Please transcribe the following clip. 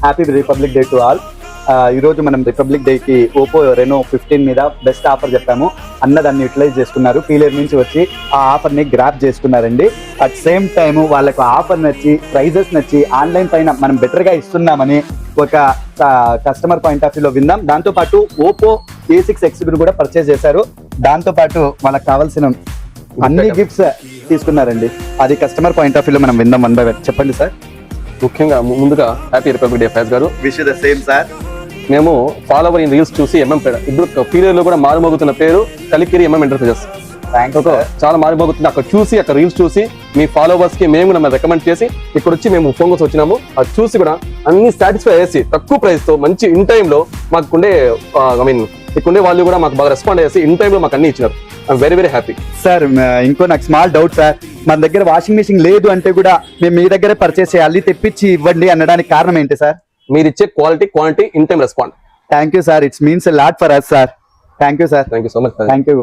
Happy republic day to all. ఈ రోజు మనం రిపబ్లిక్ డేకి ఓపో రెనో 15 మీద బెస్ట్ ఆఫర్ చెప్పాము. దాన్ని యూటిలైజ్ చేసుకున్నారు. పీలేరు నుంచి వచ్చి ఆ ఆఫర్ని గ్రాప్ చేసుకున్నారండి. అట్ సేమ్ టైము వాళ్ళకు ఆఫర్ నచ్చి, ప్రైజెస్ నచ్చి, ఆన్లైన్ పైన మనం బెటర్గా ఇస్తున్నామని ఒక కస్టమర్ పాయింట్ ఆఫ్ వ్యూలో విందాం. దాంతోపాటు ఓపో A6X కూడా పర్చేజ్ చేశారు. దాంతోపాటు వాళ్ళకి కావాల్సిన అన్ని గిఫ్ట్స్ తీసుకున్నారండి. అది కస్టమర్ పాయింట్ ఆఫ్ వ్యూలో మనం విందాం వన్ బై వన్. చెప్పండి సార్. ముఖ్యంగా ముందుగా హ్యాపీ రిపబ్లిక్ డే ఫయాజ్ గారు. Wish the same sir. మేము ఫాలోవర్ ఇన్ రీల్స్ చూసి ఇప్పుడు పీరియడ్ లో కూడా మారుమోగుతున్న పేరు కలికిరి ఎంటర్ప్రైజెస్. చాలా మారిపోతుంది. అక్కడ చూసి అక్కడ రీల్స్ చూసి మీ ఫాలోవర్స్ కి మేము కూడా రికమెండ్ చేసి ఇక్కడ వచ్చి మేము ఫోన్ వచ్చినాము. అది చూసి కూడా అన్ని సాటిస్ఫై చేసి తక్కువ ప్రైస్ తో మంచి ఇన్ టైమ్ లో మాకుండే ఇక్కడే వాళ్ళు కూడా మాకు బాగా రెస్పాండ్ చేసి ఇన్ టైమ్ లో మాకు అన్ని ఇచ్చినారు. I'm very very happy sir. ఇంకో నాకు స్మాల్ డౌట్ సార్, మన దగ్గర వాషింగ్ మెషిన్ లేదు అంటే కూడా మేము మీ దగ్గరే పర్చేస్ చేయాలి, తెప్పించి ఇవ్వండి అనడానికి కారణం ఏంటి సార్? మీరు ఇచ్చే quality in time respond. Thank you sir. It's means lot for us sir. Thank you sir. Thank you so much. Thank you.